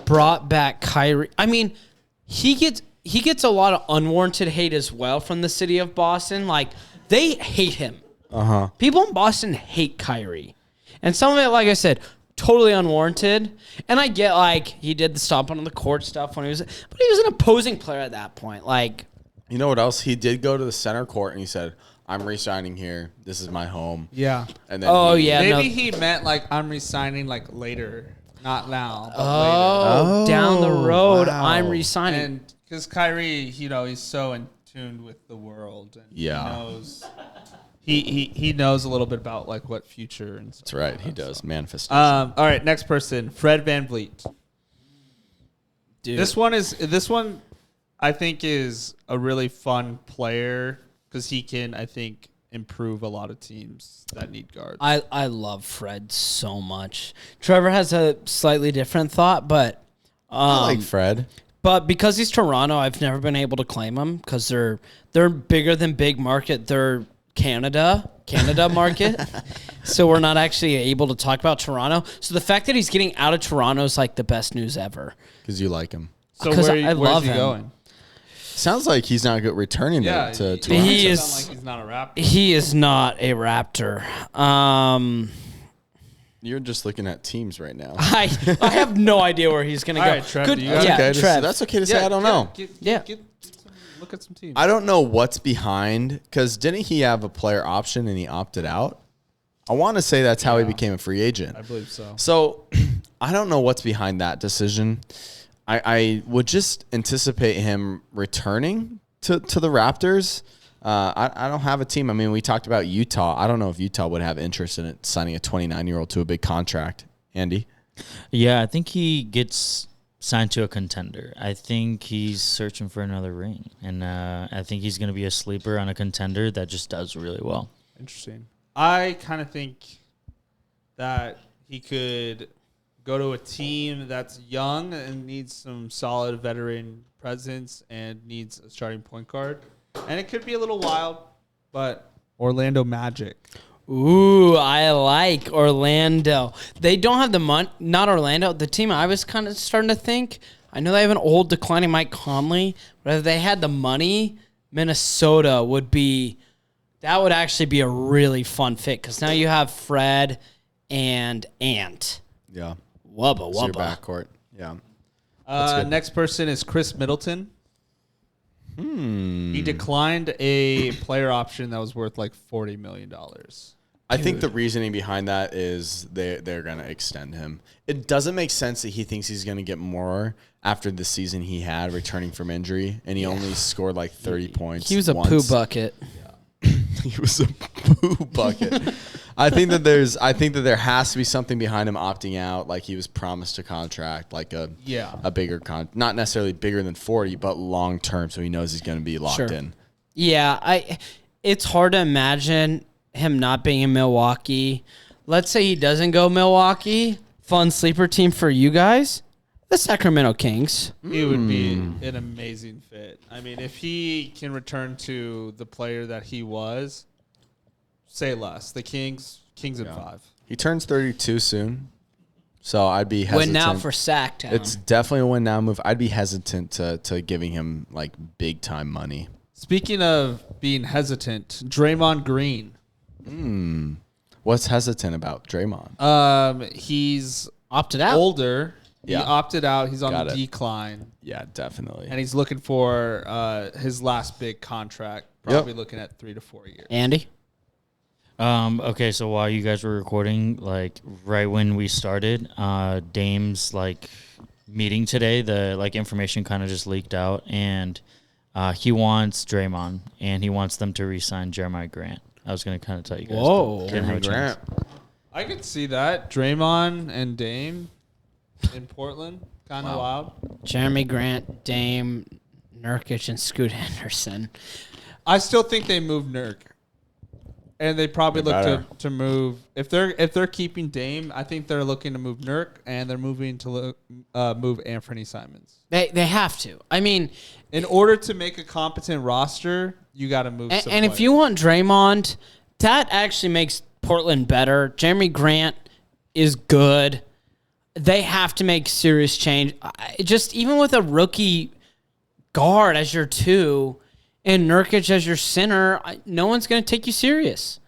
A: brought back Kyrie, I mean, he gets a lot of unwarranted hate as well from the city of Boston. Like, they hate him. People in Boston hate Kyrie. And some of it, like I said, totally unwarranted. And I get, like, he did the stomping on the court stuff but he was an opposing player at that point. Like,
B: You know what else? He did go to the center court and he said, I'm re-signing here. This is my home.
C: Yeah.
B: And then
A: oh,
B: he-
A: yeah.
C: Maybe
A: no.
C: he meant like I'm resigning like later, not now, but
A: Oh,
B: Oh,
A: down the road,
B: wow.
A: I'm
C: later.
A: resigning.
C: And because Kyrie, he's so in tune with the world, and
B: Yeah.
C: he knows he knows a little bit about like what future and stuff.
B: That's right. He does. Manifestation.
C: All right, next person, Fred VanVleet.
A: Dude.
C: This one I think is a really fun player because he can, I think, improve a lot of teams that need guards.
A: I love Fred so much. Trevor has a slightly different thought, but
B: I like Fred.
A: but because he's Toronto, I've never been able to claim him because they're bigger than big market. They're Canada market. So we're not actually able to talk about Toronto. So the fact that he's getting out of Toronto is like the best news ever.
B: Because you like him.
C: So
A: 'Cause
C: where's
A: I love
C: he
A: him.
C: going?
B: Sounds like he's not good returning
C: Yeah,
B: to
C: he
B: Toronto.
A: He
C: sounds
A: is-
C: like he's not a Raptor.
A: He is not a Raptor.
B: You're just looking at teams right now.
A: I have no idea where he's gonna
C: All
A: go.
C: right, Trev,
A: Good,
C: do you
B: That's
A: yeah,
B: okay.
A: Trev.
B: That's okay to say. I don't know.
C: Look at some teams.
B: I don't know what's behind because didn't he have a player option and he opted out? I want to say that's how he became a free agent.
C: I believe so.
B: So I don't know what's behind that decision. I would just anticipate him returning to the Raptors. I don't have a team. I mean, we talked about Utah. I don't know if Utah would have interest in it, signing a 29-year-old to a big contract. Andy?
D: Yeah, I think he gets signed to a contender. I think he's searching for another ring. And I think he's going to be a sleeper on a contender that just does really well.
C: Interesting. I kind of think that he could go to a team that's young and needs some solid veteran presence and needs a starting point guard. And it could be a little wild, but Orlando Magic.
A: Ooh, I like Orlando. They don't have the money. Not Orlando. The team I was kind of starting to think. I know they have an old declining Mike Conley, but if they had the money, Minnesota would be. That would actually be a really fun fit because now you have Fred and Ant.
B: Yeah.
A: Wubba
B: So your
A: wubba.
B: backcourt. Yeah. good.
C: Next person is Chris Middleton. He declined a player option that was worth like $40 million.
B: I think the reasoning behind that is they're going to extend him. It doesn't make sense that he thinks he's going to get more after the season he had returning from injury, and he only scored like 30 points.
A: He was a
B: once.
A: poo bucket.
B: He was a poo bucket. I think that there has to be something behind him opting out. Like he was promised a contract, like a bigger not necessarily bigger than 40, but long term, so he knows he's going to be locked in.
A: Yeah, it's hard to imagine him not being in Milwaukee. Let's say he doesn't go Milwaukee. Fun sleeper team for you guys, the Sacramento Kings.
C: He would be an amazing fit. I mean, if he can return to the player that he was, say less. The Kings in 5.
B: He turns 32 soon, so I'd be hesitant.
A: Win now for Sacktown.
B: It's definitely a win now move. I'd be hesitant to giving him like big time money.
C: Speaking of being hesitant, Draymond Green.
B: What's hesitant about Draymond?
C: He's
A: opted out.
C: older.
B: Yeah.
C: He opted out. He's on
B: Got
C: the
B: it.
C: decline.
B: Yeah, definitely.
C: And he's looking for his last big contract, probably looking at 3 to 4 years.
A: Andy?
D: Okay, so while you guys were recording, like right when we started, Dame's like meeting today, the like information kind of just leaked out, and he wants Draymond, and he wants them to re-sign Jeremiah Grant. I was going to kind of tell you guys.
A: Whoa.
D: Didn't have a chance.
C: I could see that. Draymond and Dame in Portland, kind of wild.
A: Jeremy Grant, Dame, Nurkic, and Scoot Henderson.
C: I still think they move Nurk. And they probably look to move if they're keeping Dame. I think they're looking to move Nurk, and they're moving to move Anthony Simons.
A: They have to. I mean,
C: In order to make a competent roster, you got to move.
A: and if you want Draymond, that actually makes Portland better. Jeremy Grant is good. They have to make serious change. Just even with a rookie guard as your 2 and Nurkic as your center, no one's going to take you serious.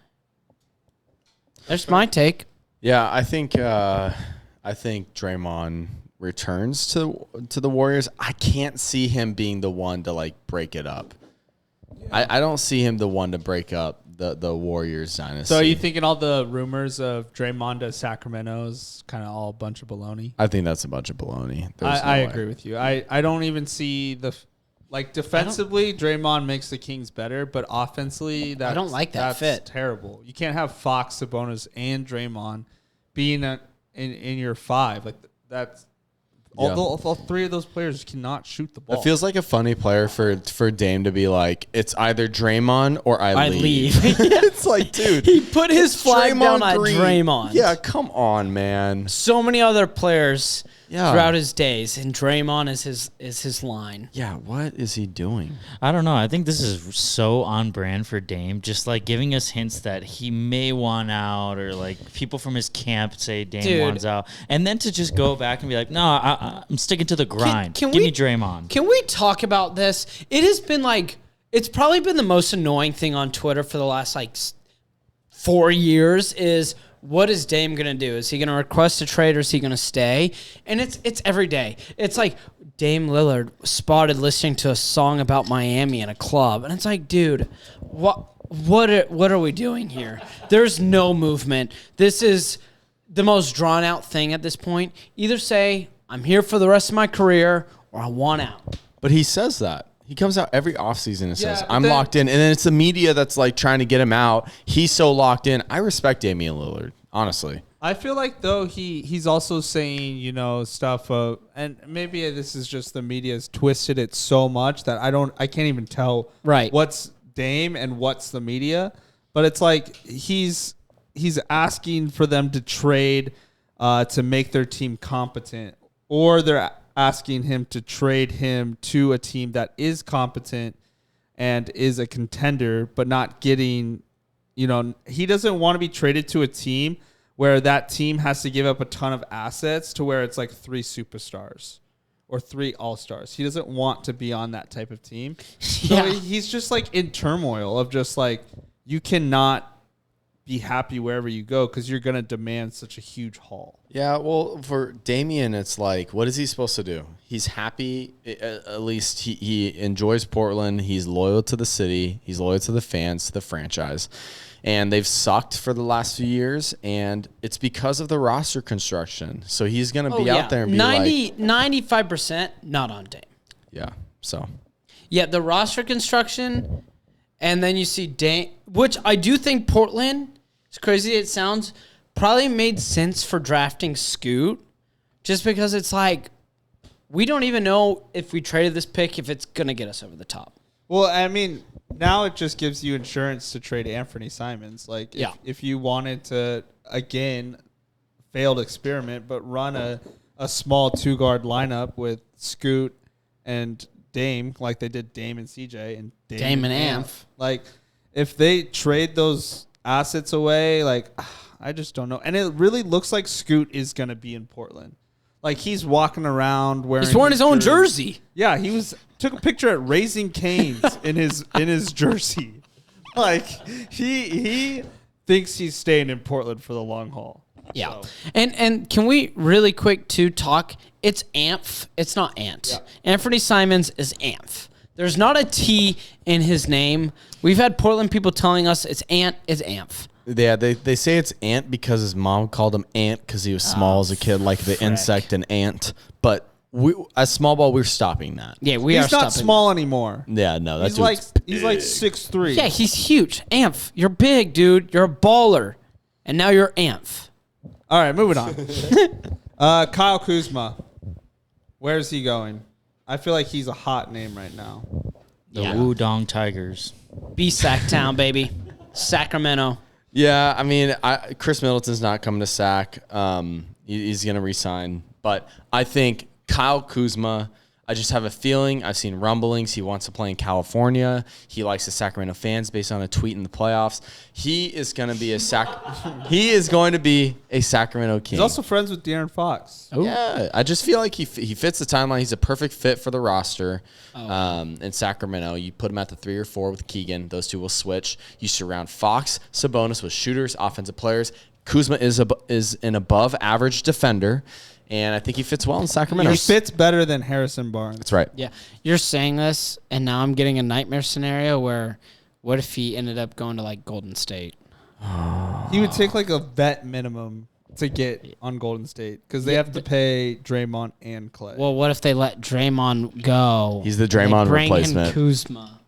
A: That's my take.
B: Yeah, I think Draymond returns to the Warriors. I can't see him being the one to like break it up. I don't see him the one to break up the Warriors dynasty.
C: So are you thinking all the rumors of Draymond to Sacramento's kind of all a bunch of baloney?
B: I think that's a bunch of baloney.
C: I agree with you. I don't even see like defensively, Draymond makes the Kings better, but offensively,
A: I don't like that
C: that's
A: fit.
C: terrible. You can't have Fox, Sabonis, and Draymond being in your 5. Like that's all 3 of those players cannot shoot the ball.
B: It feels like a funny player for Dame to be like, it's either Draymond or I leave. It's like, dude,
A: He put his flag down on
B: Green.
A: Draymond.
B: Yeah, come on, man.
A: So many other players
B: Yeah.
A: throughout his days, and Draymond is his line.
B: Yeah, what is he doing?
D: I don't know. I think this is so on brand for Dame, just like giving us hints that he may want out, or like people from his camp say Dame wants out, and then to just go back and be like, no, I'm sticking to the grind. Give me Draymond.
A: Can we talk about this? It has been like, it's probably been the most annoying thing on Twitter for the last like 4 years is, what is Dame going to do? Is he going to request a trade or is he going to stay? And it's every day. It's like Dame Lillard spotted listening to a song about Miami in a club. And it's like, dude, what are we doing here? There's no movement. This is the most drawn out thing at this point. Either say, I'm here for the rest of my career, or I want out.
B: But he says that. He comes out every offseason and says, I'm
C: then-
B: locked in. And then it's the media that's like trying to get him out. He's so locked in. I respect Damian Lillard, honestly.
C: I feel like though he's also saying stuff and maybe this is just the media's twisted it so much that I can't even tell what's Dame and what's the media, but it's like he's asking for them to trade to make their team competent, or they're asking him to trade him to a team that is competent and is a contender, but not getting, he doesn't want to be traded to a team where that team has to give up a ton of assets to where it's like 3 superstars or 3 all-stars. He doesn't want to be on that type of team. So he's just like in turmoil of just like, you cannot be happy wherever you go because you're going to demand such a huge haul.
B: Yeah, well, for Damian, it's like, what is he supposed to do? He's happy. At least he enjoys Portland. He's loyal to the city. He's loyal to the fans, to the franchise. And they've sucked for the last few years, and it's because of the roster construction. So he's going to be out there and be
A: 95% not on Dame.
B: yeah, so.
A: Yeah, the roster construction And then you see Dame, which I do think Portland, as crazy as it sounds, probably made sense for drafting Scoot, just because it's like, we don't even know if we traded this pick, if it's going to get us over the top.
C: Well, I mean, now it just gives you insurance to trade Anthony Simons. Like, if you wanted to, again, failed experiment, but run a small two-guard lineup with Scoot and Dame, like they did Dame and CJ and
A: Dame and Amph.
C: Like, if they trade those assets away, like, I just don't know. And it really looks like Scoot is going to be in Portland. Like, he's walking around wearing
A: his own jersey.
C: Yeah, he took a picture at Raising Cane's in his jersey. Like, he thinks he's staying in Portland for the long haul.
A: Yeah.
C: So.
A: And can we really quick to talk? It's Amph. It's not Ant.
C: Yeah.
A: Anthony Simons is Amph. There's not a T in his name. We've had Portland people telling us it's Ant, it's Amph.
B: Yeah, they say it's ant because his mom called him ant because he was small as a kid, like the insect and ant. But as small ball, we're stopping that.
A: Yeah, we are
C: He's not
A: stopping
C: small anymore.
B: Yeah, no, that's
C: He's like 6'3".
A: Yeah, he's huge. Amph, you're big, dude. You're a baller. And now you're Amph.
C: All right, moving on. Kyle Kuzma. Where's he going? I feel like he's a hot name right now.
D: The Wudong Tigers.
A: B-Sac Town, baby. Sacramento.
B: Yeah, I mean, Chris Middleton's not coming to Sac. He's going to resign. But I think Kyle Kuzma, I just have a feeling. I've seen rumblings. He wants to play in California. He likes the Sacramento fans based on a tweet in the playoffs. He is going to be a Sacramento King.
C: He's also friends with De'Aaron Fox.
B: Yeah, I just feel like he fits the timeline. He's a perfect fit for the roster. In Sacramento, you put him at the 3 or 4 with Keegan. Those two will switch. You surround Fox, Sabonis with shooters, offensive players. Kuzma is an above average defender, and I think he fits well in Sacramento.
C: He fits better than Harrison Barnes.
B: That's right.
A: Yeah. You're saying this, and now I'm getting a nightmare scenario where what if he ended up going to, like, Golden State?
C: He would take like a vet minimum to get on Golden State because they have to pay Draymond and Clay.
A: Well, what if they let Draymond go?
B: He's the
A: and they
B: Draymond
A: bring
B: replacement.
A: in Kuzma.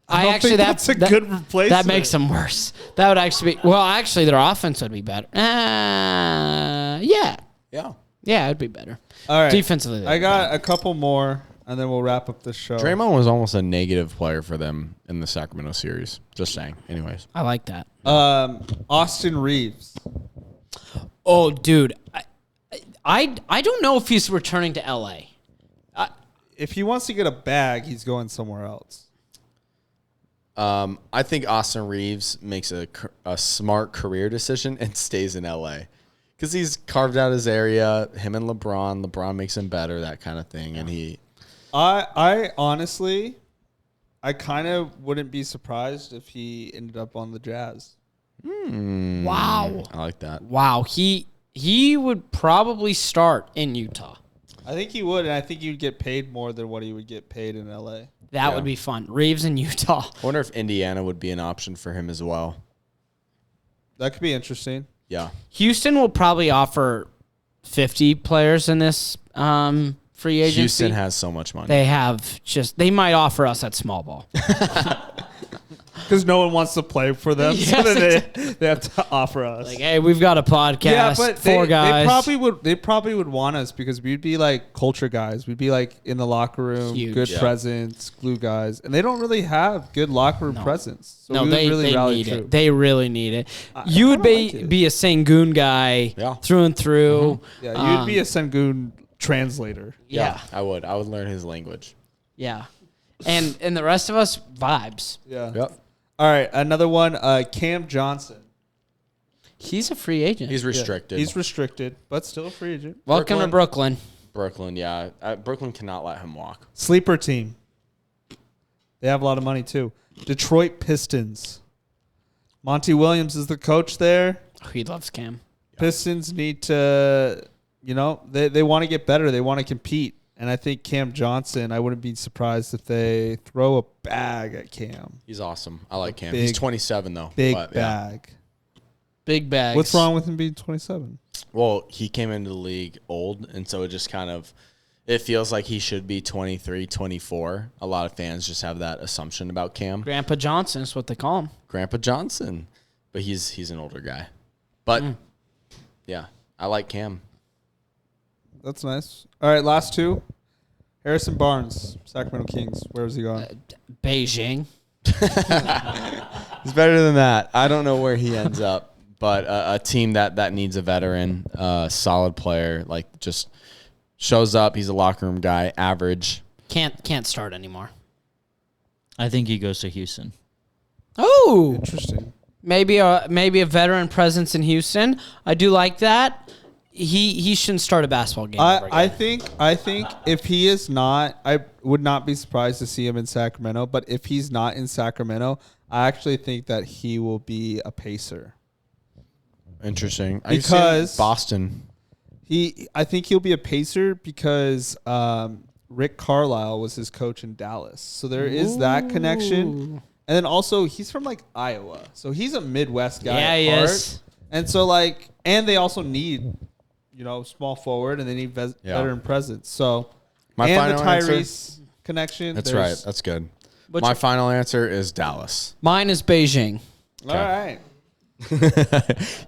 C: I don't think that's a good replacement.
A: That makes them worse. That would actually be... Well, actually, their offense would be better. Yeah.
B: Yeah.
A: Yeah, it would be better.
C: All right.
A: Defensively.
C: I got a couple more, and then we'll wrap up the show.
B: Draymond was almost a negative player for them in the Sacramento series. Just saying. Anyways.
A: I like that.
C: Austin Reeves.
A: Oh, dude. I don't know if he's returning to L.A.
C: If he wants to get a bag, he's going somewhere else.
B: I think Austin Reeves makes a smart career decision and stays in LA because he's carved out his area. Him and LeBron makes him better, that kind of thing. And
C: I honestly, I kind of wouldn't be surprised if he ended up on the Jazz.
A: Wow.
B: I like that.
A: Wow. He would probably start in Utah.
C: I think he would, and I think you'd get paid more than what he would get paid in LA.
A: That would be fun. Reeves in Utah.
B: I wonder if Indiana would be an option for him as well.
C: That could be interesting.
B: Yeah.
A: Houston will probably offer 50 players in this free agency.
B: Houston has so much money.
A: They might offer us at small ball.
C: Because no one wants to play for them, so
A: Yes,
C: then they have to offer us.
A: Like, hey, we've got a podcast.
C: Yeah, but
A: four guys.
C: They probably would want us because we'd be like culture guys. We'd be like in the locker room,
A: Huge.
C: good
B: Yeah.
C: presence, glue guys, and they don't really have good locker room presence. So
A: No,
C: we would
A: they
C: really rally
A: need
C: troops.
A: it. They really need it. You would be a Sengun guy through and through.
C: Yeah, you'd be a Sengun translator.
A: Yeah.
B: I would learn his language.
A: Yeah. And the rest of us, vibes.
C: Yeah.
B: Yep.
C: All right, another one. Cam Johnson.
A: He's a free agent.
B: He's restricted.
C: He's restricted, but still a free agent.
A: Welcome to Brooklyn.
B: Brooklyn, yeah. Brooklyn cannot let him walk.
C: Sleeper team. They have a lot of money too. Detroit Pistons. Monty Williams is the coach there.
A: Oh, he loves Cam.
C: Pistons need to, they want to get better. They want to compete. And I think Cam Johnson, I wouldn't be surprised if they throw a bag at Cam.
B: He's awesome. I like Cam.
C: Big-
B: He's 27 though.
C: Big
B: but, yeah.
C: bag.
A: Big bags.
C: What's wrong with him being 27?
B: Well, he came into the league old, and so it It feels like he should be 23, 24. A lot of fans just have that assumption about Cam.
A: Grandpa Johnson is what they call him.
B: Grandpa Johnson. But he's an older guy. But, yeah, I like Cam.
C: That's nice. All right, last two. Harrison Barnes, Sacramento Kings. Where is he going?
A: Beijing.
B: He's better than that. I don't know where he ends up. But a team that needs a veteran, solid player, like just shows up. He's a locker room guy, average.
A: Can't start anymore.
D: I think he goes to Houston.
A: Oh,
C: Interesting.
A: maybe a veteran presence in Houston. I do like that. He shouldn't start a basketball game. ever
C: I
A: again.
C: think if he is not, I would not be surprised to see him in Sacramento. But if he's not in Sacramento, I actually think that he will be a Pacer.
B: Interesting.
C: Because-
B: Boston.
C: I think he'll be a Pacer because Rick Carlisle was his coach in Dallas. So there is that connection. And then also he's from like Iowa. So he's a Midwest guy.
A: Yeah,
C: at
A: he
C: heart.
A: is.
C: And so like, and they also need, small forward and they need veteran presence. So
B: My
C: and the
B: final answer-
C: Tyrese connection.
B: That's
C: there's-
B: right. That's good.
A: What's
B: My
A: your-
B: final answer is Dallas.
A: Mine is Beijing.
C: All right.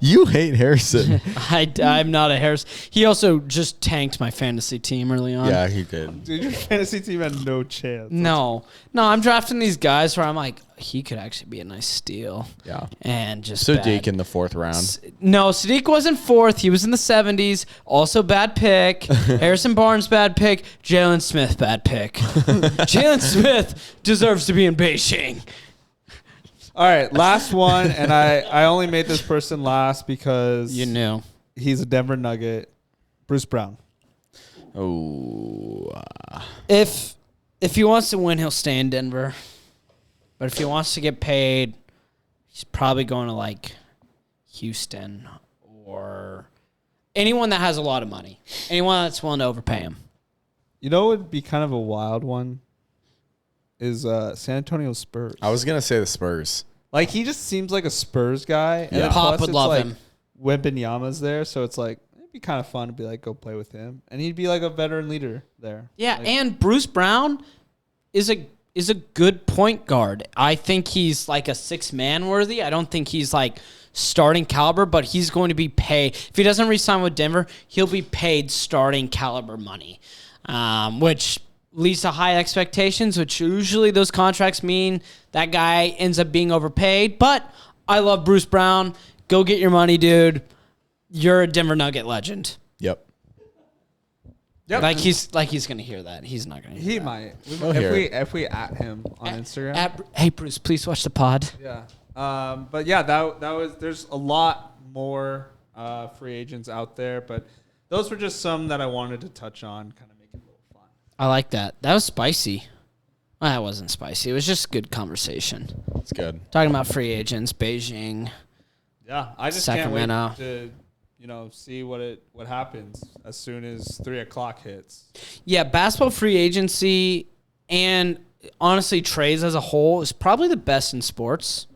B: You hate Harrison.
A: I'm not a Harris. He also just tanked my fantasy team early on.
B: Yeah, he did.
C: Dude, your fantasy team had no chance.
A: No, I'm drafting these guys where I'm like, he could actually be a nice steal.
B: Yeah.
A: And just
B: Sadiq
A: bad.
B: in the 4th round.
A: No, Sadiq wasn't 4th. He was in the 70s. Also bad pick. Harrison Barnes, bad pick. Jalen Smith, bad pick. Jalen Smith deserves to be in Beijing.
C: All right, last one, and I only made this person last because
A: You knew.
C: he's a Denver Nugget. Bruce Brown.
B: Oh.
A: If he wants to win, he'll stay in Denver. But if he wants to get paid, he's probably going to like Houston or anyone that has a lot of money. Anyone that's willing to overpay him.
C: You know what would be kind of a wild one? Is San Antonio Spurs.
B: I was going to say the Spurs.
C: Like, he just seems like a Spurs guy. And
B: Yeah.
C: then
A: Pop
C: plus
A: would
C: it's
A: love
C: like
A: him.
C: Wembanyama's there, so it's like, it'd be kind of fun to be like, go play with him. And he'd be like a veteran leader there.
A: Yeah,
C: Like,
A: and Bruce Brown is a good point guard. I think he's like a 6-man worthy. I don't think he's like starting caliber, but he's going to be paid. If he doesn't re-sign with Denver, he'll be paid starting caliber money, which leads to high expectations, which usually those contracts mean that guy ends up being overpaid. But I love Bruce Brown. Go get your money, dude. You're a Denver Nugget legend.
B: Yep.
C: Yep.
A: Like he's gonna hear that. He's not gonna hear
C: He
A: that.
C: might.
B: We'll hear
C: If we at him on Instagram.
A: Hey Bruce, please watch the pod.
C: Yeah. But yeah, that was. There's a lot more free agents out there, but those were just some that I wanted to touch on, kind of make it a little fun.
A: I like that. That was spicy. Well, that wasn't spicy. It was just good conversation.
B: That's good.
A: Talking about free agents, Beijing.
C: Yeah, I just
A: Sacramento.
C: can't wait to see what happens as soon as 3:00 hits.
A: Yeah, basketball free agency and honestly trades as a whole is probably the best in sports.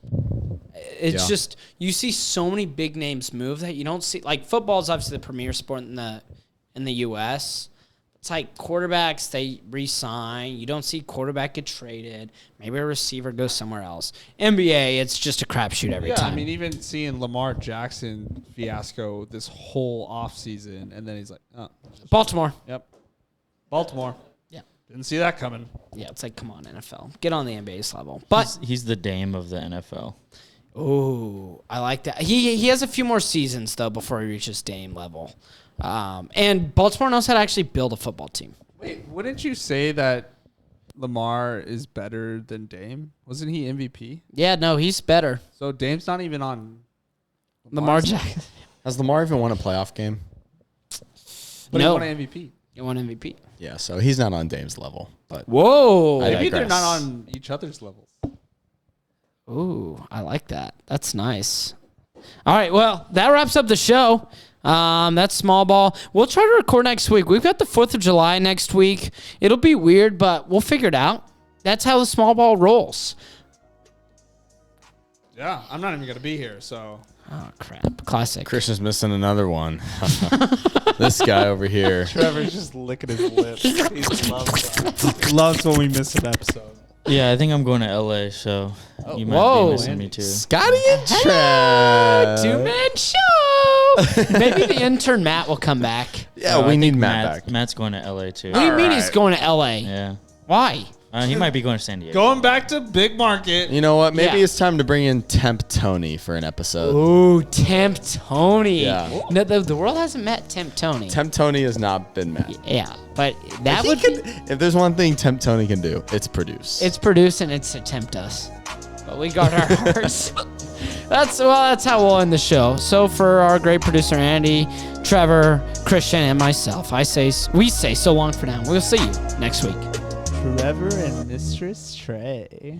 A: It's
B: Yeah.
A: just you see so many big names move that you don't see. Like football is obviously the premier sport in the U.S. It's like quarterbacks, they re-sign. You don't see quarterback get traded. Maybe a receiver goes somewhere else. NBA, it's just a crapshoot every time.
C: I mean, even seeing Lamar Jackson fiasco this whole offseason, and then he's like, oh,
A: Baltimore.
C: yep, Baltimore.
A: Yeah.
C: Didn't see that coming.
A: Yeah, it's like, come on, NFL. Get on the NBA's level. But,
D: He's the Dame of the NFL.
A: ooh, I like that. He has a few more seasons, though, before he reaches Dame level. And Baltimore knows how to actually build a football team.
C: Wait, wouldn't you say that Lamar is better than Dame? Wasn't he MVP?
A: Yeah, no, he's better.
C: So Dame's not even on
A: Lamar
C: Lamar's-
A: Jackson.
B: Has Lamar even won a playoff game?
C: But
A: No.
C: he won an MVP.
A: You won MVP.
B: Yeah, so he's not on Dame's level. But
A: Whoa.
B: I
C: Maybe they're
B: digress.
C: not on each other's levels.
A: Ooh, I like that. That's nice. All right, well, that wraps up the show. That's small ball. We'll try to record next week. We've got the 4th of July next week. It'll be weird, but we'll figure it out. That's how the small ball rolls.
C: Yeah, I'm not even going to be here, so.
A: Oh crap! Classic.
B: Christian's missing another one. This guy over here.
C: Trevor's just licking his lips. He loves that. Loves when we miss an episode.
D: Yeah, I think I'm going to LA, so you might
A: whoa.
D: be missing me too.
B: Scotty and Trev.
A: 2-man show. Maybe the intern Matt will come back.
B: Yeah,
D: I
B: we
D: think
B: need Matt back.
D: Matt's going to LA too.
A: What do you mean he's going to LA?
D: Yeah.
A: Why?
D: He might be going to San Diego.
C: Going back to Big Market.
B: You know what? Maybe
A: Yeah.
B: it's time to bring in Temp Tony for an episode.
A: Ooh, Temp Tony.
B: Yeah.
A: No, the world hasn't met Temp Tony.
B: Temp Tony has not been met.
A: Yeah, but that
B: He
A: would
B: can-
A: be,
B: if there's one thing Temp Tony can do, it's produce.
A: it's produce and it's to tempt us. But we got our hearts. That's how we'll end the show. So for our great producer Andy, Trevor, Christian, and myself, we say so long for now. We'll see you next week.
C: Trevor and Mistress Trey.